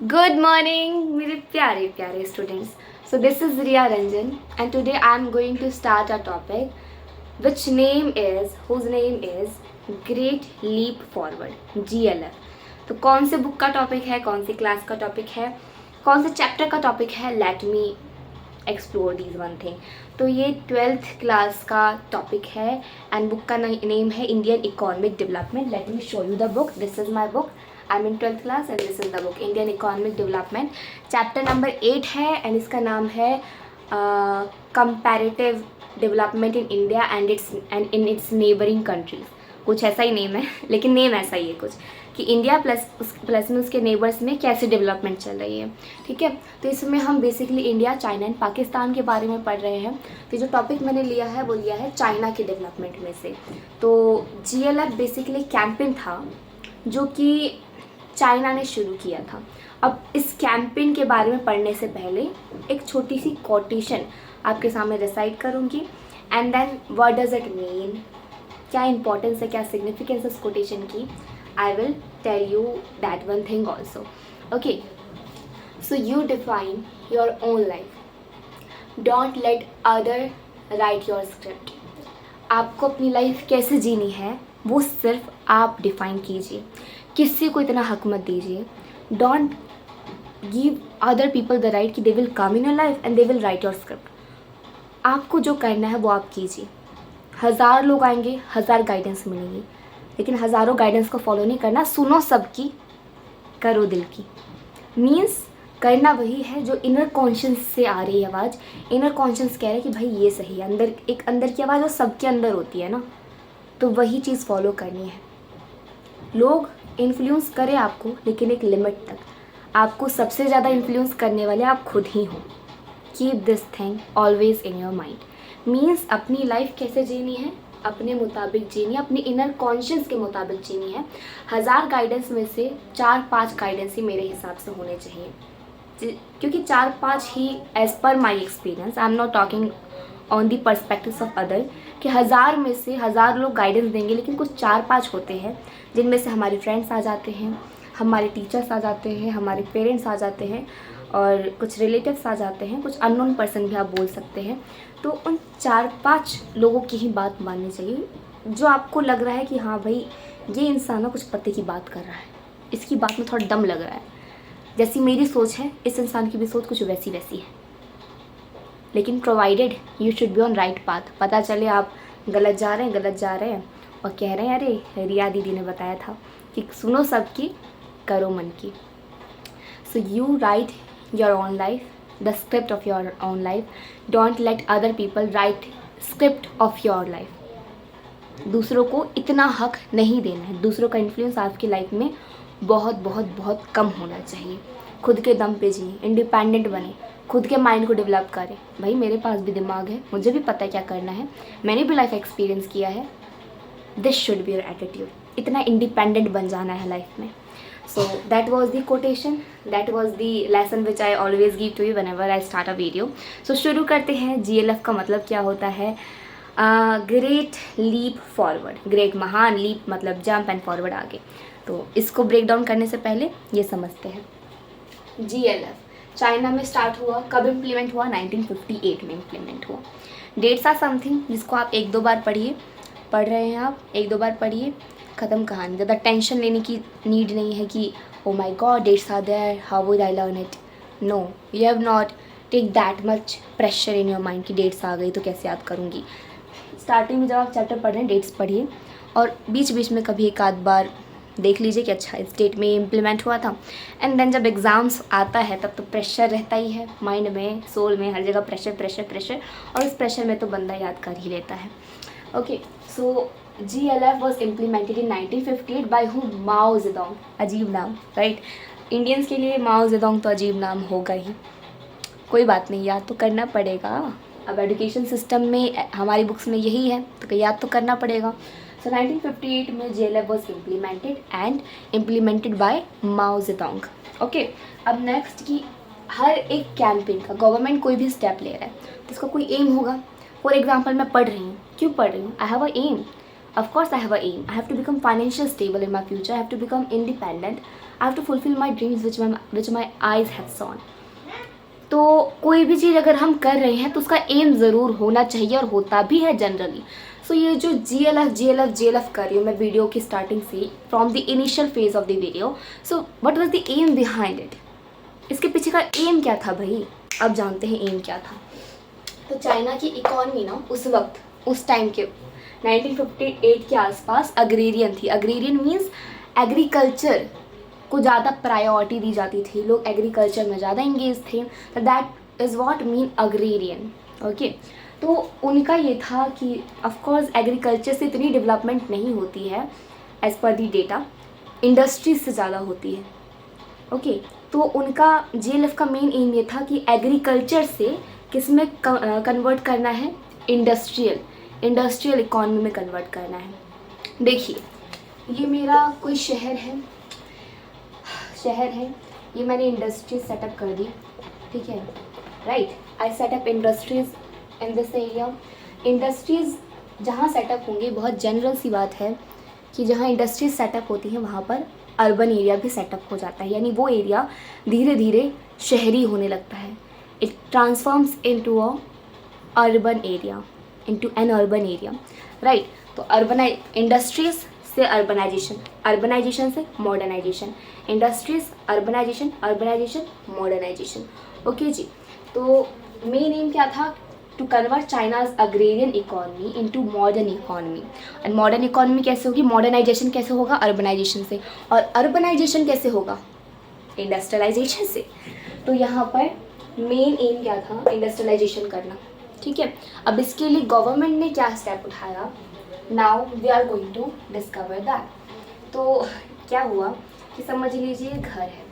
Good morning, मेरे प्यारे प्यारे students. So this is Riya Ranjan and today I am going to start a topic whose name is Great Leap Forward, GLF. तो कौन से book का topic है, कौन सी क्लास का टॉपिक है, कौन से चैप्टर का टॉपिक है, let me explore this one thing. तो ये 12th क्लास का टॉपिक है एंड बुक का नेम है Indian economic development. Let me show you the book. This is my book. I'm in 12th class and this is the book Indian Economic Development. Chapter number 8 है and इसका नाम है comparative development in India and in its neighbouring countries. कुछ ऐसा ही name है, लेकिन name ऐसा ही है कुछ कि इंडिया प्लस में उसके नेबर्स में कैसे डेवलपमेंट चल रही है. ठीक है, तो इसमें हम basically India, China and Pakistan के बारे में पढ़ रहे हैं. तो जो टॉपिक मैंने लिया है वो लिया है चाइना के डेवलपमेंट में से. तो GLF बेसिकली कैंपेन था जो कि चाइना ने शुरू किया था. अब इस कैंपेन के बारे में पढ़ने से पहले एक छोटी सी कोटेशन आपके सामने रिसाइट करूँगी and then what does it mean, क्या इंपॉर्टेंस है, क्या सिग्निफिकेंस है इस कोटेशन की. I will tell you that one thing also. Okay, so you define your own life. Don't let other write your script. आपको अपनी life कैसे जीनी है वो सिर्फ आप डिफाइन कीजिए. किसी को इतना हक मत दीजिए. Don't give other people the right कि they will come in your life and they will write your script. आपको जो करना है वो आप कीजिए. 1000 लोग आएंगे, 1000 गाइडेंस मिलेंगी, लेकिन हज़ारों गाइडेंस को फॉलो नहीं करना. सुनो सबकी, करो दिल की. मीन्स करना वही है जो इनर कॉन्शियस से आ रही है आवाज़. इनर कॉन्शियस कह रहे हैं कि भाई ये सही है. अंदर की आवाज़ वो सबके अंदर होती है ना, तो वही चीज़ फॉलो करनी है. लोग इन्फ्लुएंस करें आपको, लेकिन एक लिमिट तक. आपको सबसे ज़्यादा इन्फ्लुएंस करने वाले आप खुद ही हो. Keep this thing always in your mind. Means अपनी लाइफ कैसे जीनी है, अपने मुताबिक जीनी है, अपनी इनर कॉन्शियस के मुताबिक जीनी है. 1000 गाइडेंस में से 4-5 गाइडेंस ही मेरे हिसाब से होने चाहिए, क्योंकि 4-5 ही as per my experience. I am not talking on the perspective of other कि 1000 में से 1000 लोग गाइडेंस देंगे, लेकिन कुछ 4-5 होते हैं जिनमें से हमारे फ्रेंड्स आ जाते हैं, हमारे टीचर्स आ जाते हैं, हमारे पेरेंट्स आ जाते हैं, और कुछ रिलेटिव्स आ जाते हैं, कुछ अननोन पर्सन भी आप बोल सकते हैं. तो उन 4-5 लोगों की ही बात माननी चाहिए जो आपको लग रहा है कि हाँ भाई ये इंसान ना कुछ पते की बात कर रहा है, इसकी बात में थोड़ा दम लग रहा है. जैसी मेरी सोच है, इस इंसान की भी सोच कुछ वैसी वैसी है. लेकिन provided you should be on right path. पता चले आप गलत जा रहे हैं और कह रहे हैं अरे रिया दीदी ने बताया था कि सुनो सबकी, करो मन की. So you right your own life, the script of your own life. Don't let other people right script of your life. दूसरों को इतना हक नहीं देना है. दूसरों का इन्फ्लुएंस आपकी लाइफ में बहुत बहुत बहुत कम होना चाहिए. खुद के दम पे जिए, इंडिपेंडेंट बने, खुद के माइंड को डेवलप करें. भाई मेरे पास भी दिमाग है, मुझे भी पता है क्या करना है, मैंने भी लाइफ एक्सपीरियंस किया है. This should be your attitude. इतना इंडिपेंडेंट बन जाना है लाइफ में. So that was the quotation, that was the lesson which I always give to you whenever I start a video. So शुरू करते हैं. GLF का मतलब क्या होता है? Great leap forward. ग्रेट महान, लीप मतलब जंप एंड फॉरवर्ड आगे. तो इसको ब्रेक डाउन करने से पहले ये समझते हैं. GLF चाइना में स्टार्ट हुआ. कब इम्प्लीमेंट हुआ? 1958 में इम्प्लीमेंट हुआ. डेट्स आर समथिंग जिसको आप 1-2 बार पढ़ रहे हैं, आप 1-2 बार पढ़िए, ख़त्म कहानी. ज़्यादा टेंशन लेने की नीड नहीं है कि oh my God dates are there, how would I learn it. No, you have not take that much pressure in your mind कि डेट्स आ गई तो कैसे याद करूँगी. स्टार्टिंग में जब आप चैप्टर पढ़ रहे हैं डेट्स पढ़िए, और बीच बीच में कभी एक आध बार देख लीजिए कि अच्छा इस डेट में इम्प्लीमेंट हुआ था. एंड देन जब एग्ज़ाम्स आता है तब तो प्रेशर रहता ही है माइंड में, सोल में, हर जगह प्रेशर प्रेशर प्रेशर. और इस प्रेशर में तो बंदा याद कर ही लेता है. Okay, so GLF was implemented in 1958 by who? Mao Zedong. अजीब नाम, राइट? इंडियंस के लिए माओ जेडोंग तो अजीब नाम होगा ही. कोई बात नहीं, याद तो करना पड़ेगा. अब एजुकेशन सिस्टम में हमारी बुक्स में यही है तो याद तो करना पड़ेगा. सो 1958 में GLF was implemented by Mao Zedong. Okay, अब नेक्स्ट की हर एक कैंपेन का गवर्नमेंट कोई भी स्टेप ले रहा है तो इसका कोई एम होगा. फॉर एग्जाम्पल मैं पढ़ रही हूँ, क्यों पढ़ रही हूँ? I have a aim. Of course I have a aim. I have to become financially stable in my future. I have to become independent. I have to fulfil my dreams which my eyes have seen. तो कोई भी चीज़ अगर हम कर रहे हैं तो उसका एम ज़रूर होना चाहिए, और होता भी है जनरली। सो ये जो GLF कर रही हूँ मैं वीडियो की स्टार्टिंग से, from the initial phase of the video. So what was the aim behind it, इसके पीछे का एम क्या था भाई, अब जानते हैं एम क्या था। तो चाइना की इकॉनमी ना उस वक्त, उस टाइम के 1958 के आसपास अग्रेरियन थी। अग्रेरियन मीन्स एग्रीकल्चर को ज़्यादा प्रायोरिटी दी जाती थी, लोग एग्रीकल्चर में ज़्यादा इंगेज थे। तो that is what mean agrarian. Okay, तो उनका ये था कि ऑफकोर्स एग्रीकल्चर से इतनी डेवलपमेंट नहीं होती है एज़ पर दी डेटा, इंडस्ट्रीज से ज़्यादा होती है। ओके, तो उनका GLF का मेन एम ये था कि एग्रीकल्चर से किस में कन्वर्ट करना है, इंडस्ट्रियल इकॉनमी में कन्वर्ट करना है। देखिए ये मेरा कोई शहर है, ये मैंने इंडस्ट्रीज सेटअप कर दी, ठीक है, right. I setup industries in this area. Industries जहाँ सेटअप होंगी, बहुत जनरल सी बात है कि जहाँ इंडस्ट्रीज सेटअप होती हैं वहाँ पर अर्बन एरिया भी सेटअप हो जाता है, यानी वो एरिया धीरे धीरे शहरी होने लगता है। It transforms into a urban area, into an urban area, right. तो इंडस्ट्रीज से अर्बनाइजेशन, अर्बनाइजेशन से modernization, industries, urbanization, modernization. Okay जी, तो मेन एम क्या था, to convert China's agrarian economy into modern economy. And modern economy कैसे होगी, modernisation कैसे होगा, अर्बनाइजेशन से, और अर्बनाइजेशन कैसे होगा, इंडस्ट्रियलाइजेशन से। तो यहाँ पर मेन एम क्या था, इंडस्ट्रियलाइजेशन करना, ठीक है। अब इसके लिए गवर्नमेंट ने क्या स्टेप उठाया, now we are going to discover that. तो क्या हुआ कि समझ लीजिए घर है,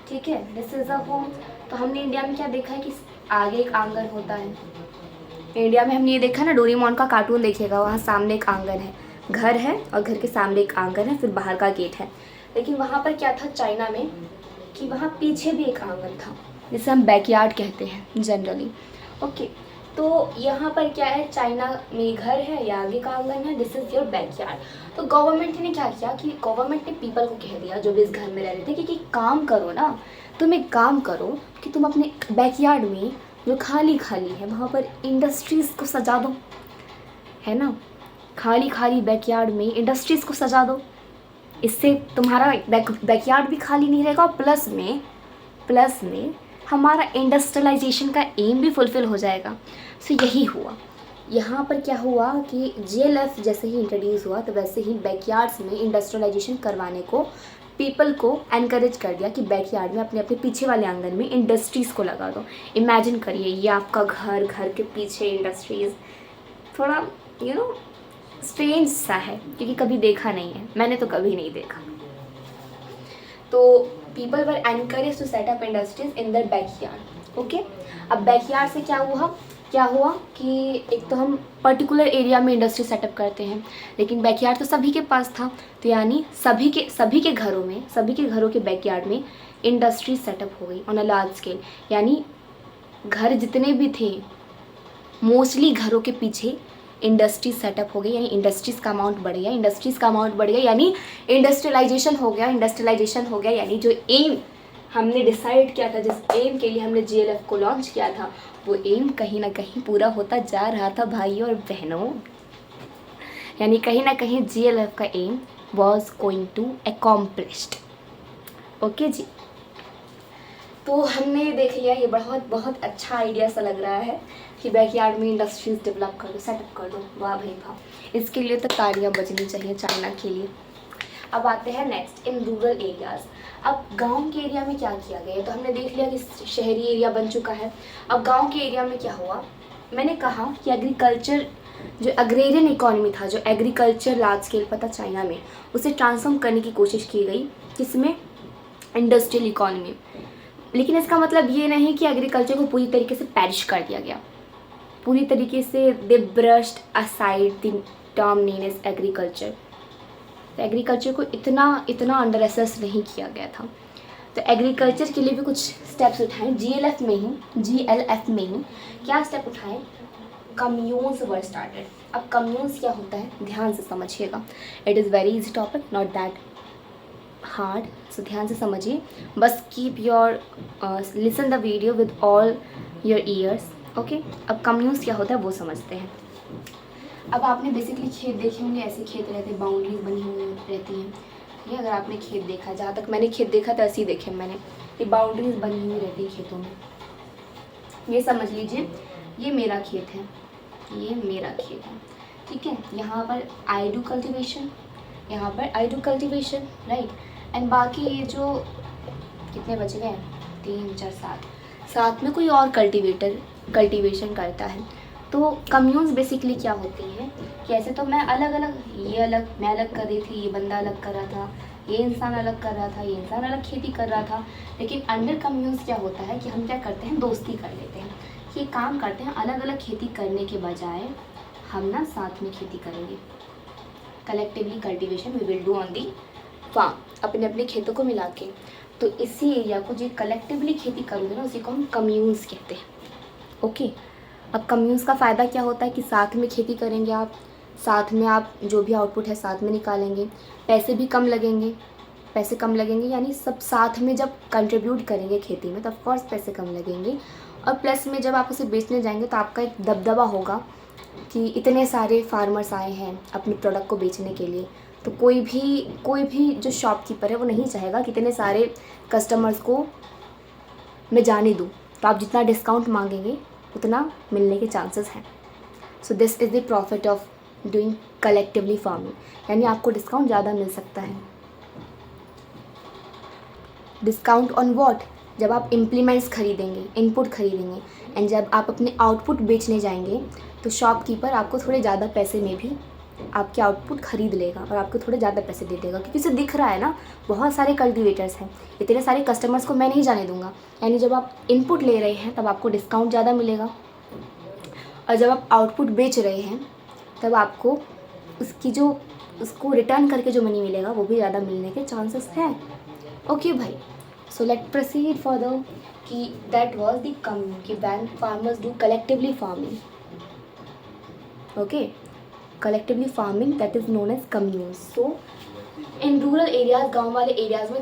ठीक है, दिस इज़ अ होम। तो हमने इंडिया में क्या देखा है कि आगे एक आंगन होता है। इंडिया में हमने ये देखा ना, डोरेमोन का कार्टून देखिएगा, वहाँ सामने एक आंगन है, घर है और घर के सामने एक आंगन है, फिर बाहर का गेट है। लेकिन वहाँ पर क्या था चाइना में कि वहाँ पीछे भी एक आंगन था, जिसे हम बैकयार्ड कहते हैं जनरली। ओके, तो यहाँ पर क्या है, चाइना में घर है या आगे का आंगन है, दिस इज़ योर बैकयार्ड। तो गवर्नमेंट ने क्या किया कि गवर्नमेंट ने पीपल को कह दिया जो भी इस घर में रह रहे थे कि काम करो ना, तुम एक काम करो कि तुम अपने बैकयार्ड में जो खाली है वहाँ पर इंडस्ट्रीज़ को सजा दो, है ना, खाली बैकयार्ड में इंडस्ट्रीज़ को सजा दो। इससे तुम्हारा बैकयार्ड भी खाली नहीं रहेगा, और प्लस में हमारा इंडस्ट्रियलाइजेशन का एम भी फुलफ़िल हो जाएगा। सो यही हुआ। यहाँ पर क्या हुआ कि GLF जैसे ही इंट्रोड्यूस हुआ तो वैसे ही बैकयार्ड्स में इंडस्ट्रियलाइजेशन करवाने को पीपल को एनकरेज कर दिया कि बैकयार्ड में अपने अपने पीछे वाले आंगन में इंडस्ट्रीज़ को लगा दो। इमेजिन करिए, ये आपका घर के पीछे इंडस्ट्रीज़, थोड़ा स्ट्रेंज सा है क्योंकि कभी देखा नहीं है, मैंने तो कभी नहीं देखा। तो people were encourage to set up industries in their backyard. Okay, अब बैकयार्ड से क्या हुआ कि एक तो हम पर्टिकुलर एरिया में इंडस्ट्री सेटअप करते हैं, लेकिन बैकयार्ड तो सभी के पास था, तो यानी सभी के घरों के बैकयार्ड में इंडस्ट्री सेटअप हो गई ऑन अ लार्ज स्केल। यानी घर जितने भी थे मोस्टली घरों के पीछे इंडस्ट्री सेटअप हो गई, यानी इंडस्ट्रीज़ का अमाउंट बढ़ गया, यानी इंडस्ट्रियलाइजेशन हो गया। यानी जो एम हमने डिसाइड किया था, जिस एम के लिए हमने GLF को लॉन्च किया था, वो एम कहीं ना कहीं पूरा होता जा रहा था भाइयों और बहनों। यानी कहीं ना कहीं GLF का aim was going to accomplished. Okay जी, तो हमने देख लिया, ये बहुत अच्छा आइडिया सा लग रहा है कि बैकयार्ड में इंडस्ट्रीज डेवलप कर दो, सेटअप कर दो। वाह भाई वाह, इसके लिए तो तालियां बजनी चाहिए चाइना के लिए। अब आते हैं नेक्स्ट, इन रूरल एरियाज़। अब गांव के एरिया में क्या किया गया, तो हमने देख लिया कि शहरी एरिया बन चुका है। अब गांव के एरिया में क्या हुआ, मैंने कहा कि एग्रीकल्चर, जो अग्रेरियन इकॉनमी था, जो एग्रीकल्चर लार्ज स्केल पर था चाइना में, उसे ट्रांसफॉर्म करने की कोशिश की गई, किसमें, इंडस्ट्रियल इकॉनमी। लेकिन इसका मतलब ये नहीं कि एग्रीकल्चर को पूरी तरीके से पैरिश कर दिया गया, पूरी तरीके से they brushed aside the term name as agriculture. तो एग्रीकल्चर को इतना अंडर एसेस नहीं किया गया था। तो एग्रीकल्चर के लिए भी कुछ स्टेप्स उठाए GLF में ही क्या स्टेप उठाए, कम्यून्स वर स्टार्टेड। अब कम्यून्स क्या होता है, ध्यान से समझिएगा, it is very easy topic, not that hard, so ध्यान से समझिए, बस keep your listen the video with all your ears, okay. अब कम्यून्स क्या होता है वो समझते हैं। अब आपने बेसिकली खेत देखे होंगे, ऐसे खेत रहते हैं, बाउंड्रीज बनी हुई रहती हैं, ये अगर आपने खेत देखा, जहाँ तक मैंने खेत देखा तो ऐसे ही देखे मैंने, ये बाउंड्रीज बनी हुई रहती है खेतों में। ये समझ लीजिए ये मेरा खेत है, ये मेरा खेत है, ठीक है। यहाँ पर आई डू कल्टिवेशन, यहाँ पर I do cultivation, right. And बाकी ये जो कितने बच गए, 3 4 7 में कोई और कल्टिवेशन करता है। तो कम्यून्स बेसिकली क्या होती है कि ऐसे तो मैं अलग अलग, ये अलग, मैं अलग कर रही थी, ये बंदा अलग कर रहा था, ये इंसान अलग कर रहा था, ये इंसान अलग खेती कर रहा था, लेकिन अंडर कम्यून्स क्या होता है कि हम क्या करते हैं, दोस्ती कर लेते हैं, कि ये काम करते हैं, अलग अलग खेती करने के बजाय हम ना साथ में खेती करेंगे, collectively cultivation we will do on the farm, अपने अपने खेतों को मिला के। तो इसी एरिया को जो कलेक्टिवली खेती करोगे ना, उसी को हम कम्यून्स कहते हैं, ओके। अब कम्यून्स का फ़ायदा क्या होता है कि साथ में खेती करेंगे आप, साथ में आप जो भी आउटपुट है साथ में निकालेंगे, पैसे भी कम लगेंगे, पैसे कम लगेंगे यानी सब साथ में जब कंट्रीब्यूट करेंगे खेती में तो ऑफकोर्स पैसे कम लगेंगे। और प्लस में जब आप उसे बेचने जाएंगे तो आपका एक दबदबा होगा कि इतने सारे फार्मर्स आए हैं अपने प्रोडक्ट को बेचने के लिए, तो कोई भी जो शॉपकीपर है वो नहीं चाहेगा कि इतने सारे कस्टमर्स को मैं जाने दूँ, तो आप जितना डिस्काउंट मांगेंगे उतना मिलने के चांसेस हैं। सो this is the profit of doing collectively farming, यानी आपको डिस्काउंट ज़्यादा मिल सकता है। डिस्काउंट ऑन व्हाट, जब आप इम्प्लीमेंट्स खरीदेंगे, इनपुट खरीदेंगे, एंड जब आप अपने आउटपुट बेचने जाएंगे तो शॉपकीपर आपको थोड़े ज़्यादा पैसे में भी आपके आउटपुट खरीद लेगा और आपको थोड़े ज़्यादा पैसे दे देगा, क्योंकि उसे दिख रहा है ना बहुत सारे कल्टीवेटर्स हैं, इतने सारे कस्टमर्स को मैं नहीं जाने दूंगा। यानी जब आप इनपुट ले रहे हैं तब आपको डिस्काउंट ज़्यादा मिलेगा, और जब आप आउटपुट बेच रहे हैं तब आपको उसको रिटर्न करके जो मनी मिलेगा वो भी ज़्यादा मिलने के चांसेस हैं, ओके भाई। सो लेट प्रोसीड फर्दर कि दैट वाज द कम्यून कि when farmers do collectively farming, okay, collectively farming, that is known as communes. So in rural areas, गांव वाले एरियाज में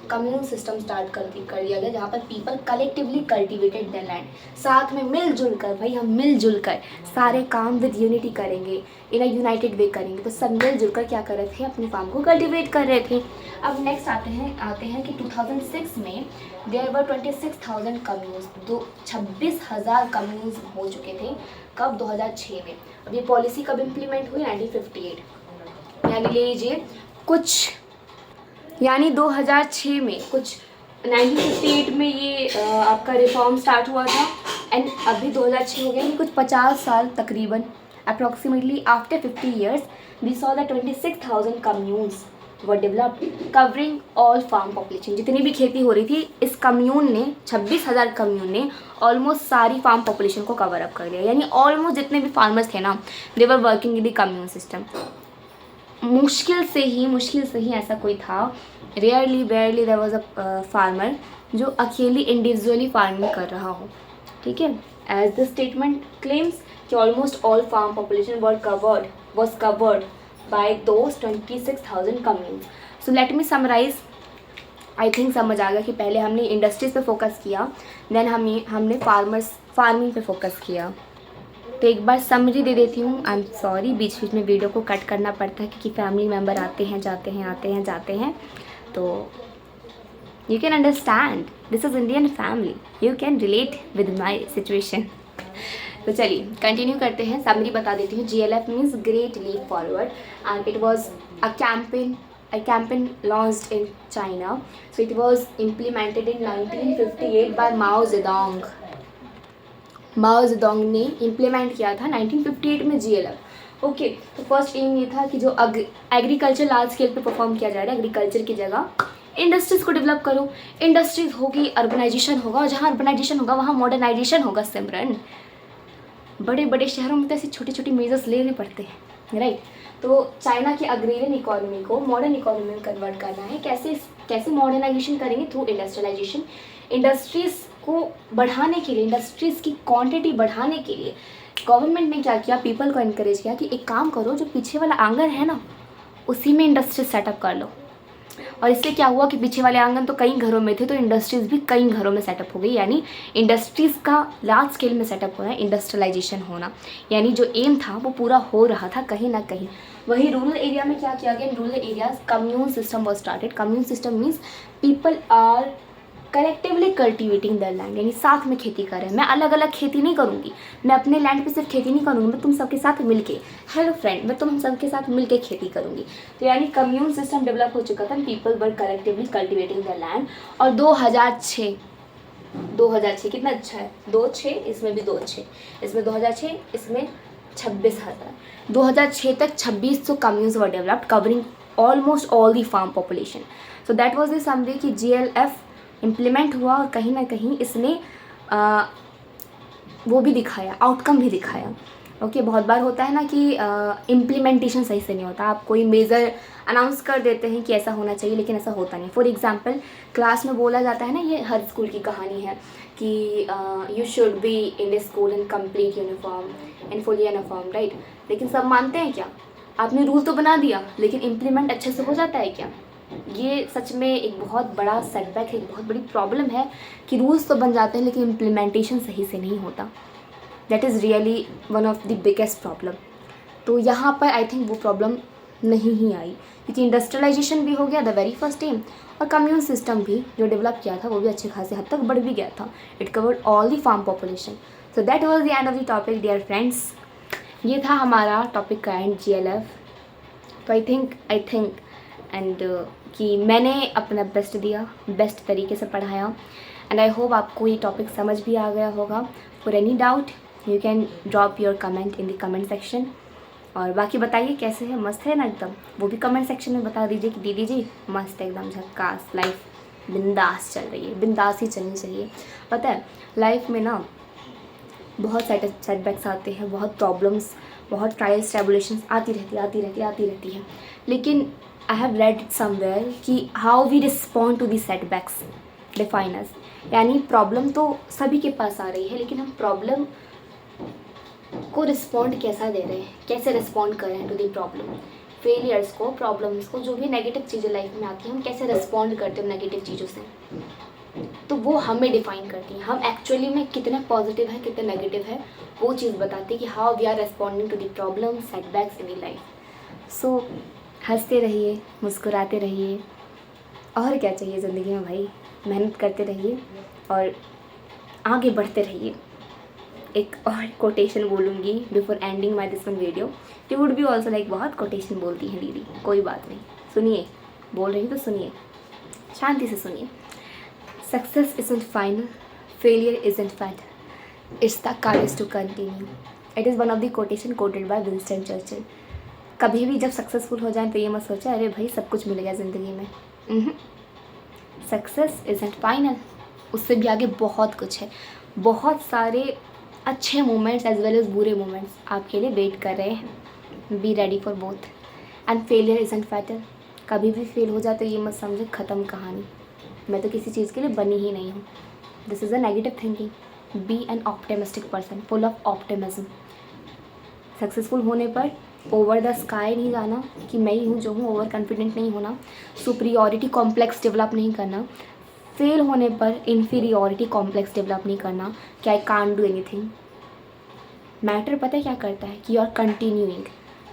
कम्यून सिस्टम स्टार्ट कर दिया गया, जहाँ पर people collectively cultivated there land, साथ में मिलजुल कर, भाई हम मिलजुल कर सारे काम विद यूनिटी करेंगे, इन अ यूनाइटेड वे करेंगे, तो सब मिलजुल कर क्या कर रहे थे, अपनी फार्म को कल्टिवेट कर रहे थे। अब नेक्स्ट आते हैं कि 2006 में देयर वर 26,000 कम्यून्स, 26,000 कम्यून्स हो चुके थे, कब, 2006 में। अब ये पॉलिसी कब इम्प्लीमेंट हुई, 1958, यानी ले लीजिए कुछ, यानी 2006 में कुछ 1958 में ये आपका रिफॉर्म स्टार्ट हुआ था, एंड अभी 2006 हो गया, यानी कुछ 50 साल तकरीबन, approximately after 50 years we saw the 26,000 communes were developed covering all farm population. जितनी भी खेती हो रही थी इस कम्यून ने, 26,000 कम्यून ने ऑलमोस्ट सारी फार्म पॉपुलेशन को कवर अप कर लिया, यानी ऑलमोस्ट जितने भी फार्मर्स थे ना, they were working in the commune system. मुश्किल से ही ऐसा कोई था, rarely there was a farmer जो अकेली इंडिविजुअली फार्मिंग कर रहा हो, ठीक है। एज द स्टेटमेंट क्लेम्स कि almost all farm population was covered by those 26,000 communes. So let me summarize. I think समझ आ गया कि पहले हमने इंडस्ट्रीज पे फोकस किया, देन हमने फार्मिंग पे फोकस किया। तो एक बार समरी दे देती हूँ, आई एम सॉरी बीच बीच में वीडियो को कट करना पड़ता है क्योंकि फैमिली मेम्बर आते हैं जाते हैं, तो you can understand, this is Indian family, you can relate with my situation. तो चलिए कंटिन्यू करते हैं, समरी बता देती हूँ। GLF means great leap forward, and it was a campaign launched in China. So it was implemented in 1958 by Mao Zedong. Mao Zedong ने implement किया था 1958 में GLF, ओके। तो फर्स्ट एम ये था कि जो एग्रीकल्चर लार्ज स्केल पे परफॉर्म किया जा रहा है, एग्रीकल्चर की जगह इंडस्ट्रीज़ को डेवलप करो, इंडस्ट्रीज़ होगी अर्बनाइजेशन होगा, और जहाँ अर्बनाइजेशन होगा वहाँ मॉडर्नाइजेशन होगा। सिमरन, बड़े बड़े शहरों में तो ऐसे छोटे छोटे मेजर्स लेने पड़ते हैं, राइट। तो चाइना की अग्रेरियन इकोनॉमी को मॉडर्न इकोनॉमी में कन्वर्ट करना है, कैसे मॉडर्नाइजेशन करेंगे, थ्रू इंडस्ट्रियलाइजेशन। इंडस्ट्रीज़ को बढ़ाने के लिए, इंडस्ट्रीज़ की क्वांटिटी बढ़ाने के लिए गवर्नमेंट ने क्या किया, पीपल को इनकरेज किया कि एक काम करो, जो पीछे वाला आंगन है ना उसी में इंडस्ट्री सेटअप कर लो, और इससे क्या हुआ कि पीछे वाले आंगन तो कई घरों में थे, तो इंडस्ट्रीज़ भी कई घरों में सेटअप हो गई, यानी इंडस्ट्रीज़ का लार्ज स्केल में सेटअप हो रहा है, इंडस्ट्रियलाइजेशन होना, यानी जो एम था वो पूरा हो रहा था कहीं ना कहीं। वही रूरल एरिया में क्या किया गया, in rural areas commune system was started. Commune system means people are collectively cultivating the land, यानी साथ में खेती कर रहे हैं। मैं अलग अलग खेती नहीं करूँगी, मैं अपने लैंड पे सिर्फ खेती नहीं करूँगी, मैं तुम सबके साथ मिलके, हेलो फ्रेंड, मैं तुम सबके साथ मिलके खेती करूँगी। तो यानी कम्यून सिस्टम डेवलप हो चुका था, people were collectively cultivating the land. और 2006 कितना अच्छा है, 2-6, इसमें भी 2-6, इसमें 2006, इसमें 26,000। 2006 तक 2600 communes were developed covering almost all the farm population. So that was the summary कि GLF इम्प्लीमेंट हुआ और कहीं ना कहीं इसने वो भी दिखाया, आउटकम भी दिखाया। ओके, बहुत बार होता है ना कि इम्प्लीमेंटेशन सही से नहीं होता, आप कोई मेजर अनाउंस कर देते हैं कि ऐसा होना चाहिए, लेकिन ऐसा होता नहीं। फॉर एग्जांपल क्लास में बोला जाता है ना, ये हर स्कूल की कहानी है कि you should be in the school in complete uniform and fully uniform, right. लेकिन सब मानते हैं क्या? आपने रूल तो बना दिया, लेकिन इम्प्लीमेंट अच्छे से हो जाता है क्या? ये सच में एक बहुत बड़ा सेटबैक है, एक बहुत बड़ी प्रॉब्लम है कि रूल्स तो बन जाते हैं लेकिन इम्प्लीमेंटेशन सही से नहीं होता। That is really one of the biggest problem. तो यहाँ पर आई थिंक वो प्रॉब्लम नहीं ही आई, क्योंकि इंडस्ट्रियलाइजेशन भी हो गया द वेरी फर्स्ट टाइम, और कम्यून सिस्टम भी जो डेवलप किया था वो भी अच्छे खासे हद तक बढ़ भी गया था। It covered all the farm population. So that was the end of the topic dear friends. ये था हमारा टॉपिक का एंड, GLF। तो आई थिंक एंड कि मैंने अपना बेस्ट दिया, बेस्ट तरीके से पढ़ाया, एंड आई होप आपको ये टॉपिक समझ भी आ गया होगा। For any doubt you can drop your comment in the comment section. और बाकी बताइए कैसे है, मस्त है ना एकदम, वो भी कमेंट सेक्शन में बता दीजिए कि दीदी जी मस्त है एकदम, झक्कास, लाइफ बिंदास चल रही है, बिंदास ही चलनी चाहिए। पता है लाइफ में ना बहुत सेटबैक्स आते हैं, बहुत प्रॉब्लम्स, बहुत ट्रायल्स ट्रैबुलेशंस आती रहती है, लेकिन I have read it somewhere कि how we respond to the setbacks define us. यानी प्रॉब्लम तो सभी के पास आ रही है, लेकिन हम प्रॉब्लम को रिस्पॉन्ड कैसा दे रहे हैं, कैसे रिस्पॉन्ड कर रहे हैं टू दी प्रॉब्लम, फेलियर्स को, प्रॉब्लम्स को, जो भी नेगेटिव चीज़ें लाइफ में आती हैं, हम कैसे रिस्पॉन्ड करते हैं नेगेटिव चीज़ों से, तो वो हमें डिफाइन करती हैं। हम एक्चुअली में कितने पॉजिटिव हैं, कितने नेगेटिव है, वो चीज़ बताती है कि how we are responding to the problem, setbacks in the life. So हंसते रहिए, मुस्कुराते रहिए, और क्या चाहिए ज़िंदगी में भाई, मेहनत करते रहिए और आगे बढ़ते रहिए। एक और कोटेशन बोलूँगी before ending my this one video. You would be also like बहुत कोटेशन बोलती हैं दीदी, कोई बात नहीं, सुनिए, बोल रही तो सुनिए, शांति से सुनिए। Success isn't final, failure isn't fatal, it's the courage to continue. It is one of the quotation quoted by Winston Churchill. कभी भी जब सक्सेसफुल हो जाए तो ये मत सोचा अरे भाई सब कुछ मिल गया ज़िंदगी में। सक्सेस isn't final, उससे भी आगे बहुत कुछ है, बहुत सारे अच्छे मोमेंट्स एज वेल एज बुरे मोमेंट्स आपके लिए वेट कर रहे हैं। Be ready for both. And failure isn't fatal, कभी भी फेल हो जाए तो ये मत समझे ख़त्म कहानी, मैं तो किसी चीज़ के लिए बनी ही नहीं हूँ। This is a negative thinking. Be an optimistic person, full of optimism. Successful होने पर ओवर द स्काई नहीं जाना कि मैं ही हूँ जो हूँ, ओवर कॉन्फिडेंट नहीं होना, सुपीरियॉरिटी कॉम्प्लेक्स डेवलप नहीं करना, फेल होने पर इन्फीरियॉरिटी कॉम्प्लेक्स डेवलप नहीं करना कि I can't do anything. Matter पता है क्या करता है कि you are continuing,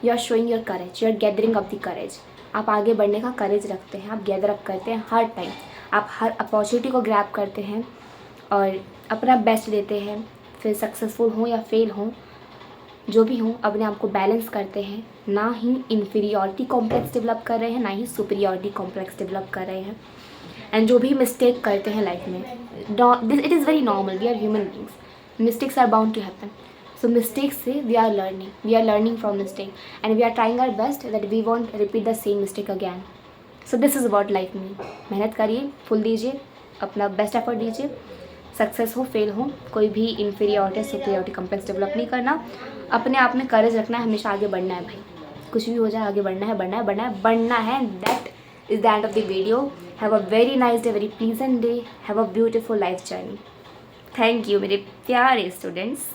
you are showing your courage, you are gathering up the courage. आप आगे बढ़ने का करेज रखते हैं, आप गैदर अप करते हैं हर टाइम, आप हर अपॉर्चुनिटी को ग्रैब करते हैं और अपना बेस्ट देते हैं। फिर सक्सेसफुल हों या फेल हों, जो भी हों, अपने आप को बैलेंस करते हैं, ना ही इन्फीरियॉरिटी कॉम्प्लेक्स डेवलप कर रहे हैं, ना ही सुपीरियॉरिटी कॉम्प्लेक्स डेवलप कर रहे हैं। एंड जो भी मिस्टेक करते हैं लाइफ में, it is very normal, we are human beings, mistakes are bound to happen. So mistakes से we are learning from mistake and we are trying our best that we won't repeat the same mistake again. So this is about life में। मेहनत करिए, full दीजिए, अपना best effort दीजिए। Success हो fail हो, कोई भी इन्फीरियॉरिटी सुपीरियॉरिटी कॉम्प्लेक्स डेवलप नहीं करना, अपने आप में करेज रखना है, हमेशा आगे बढ़ना है भाई, कुछ भी हो जाए आगे बढ़ना है। That is the end of the video. Have a very nice day, very pleasant day, have a beautiful life journey. Thank you मेरे प्यारे स्टूडेंट्स।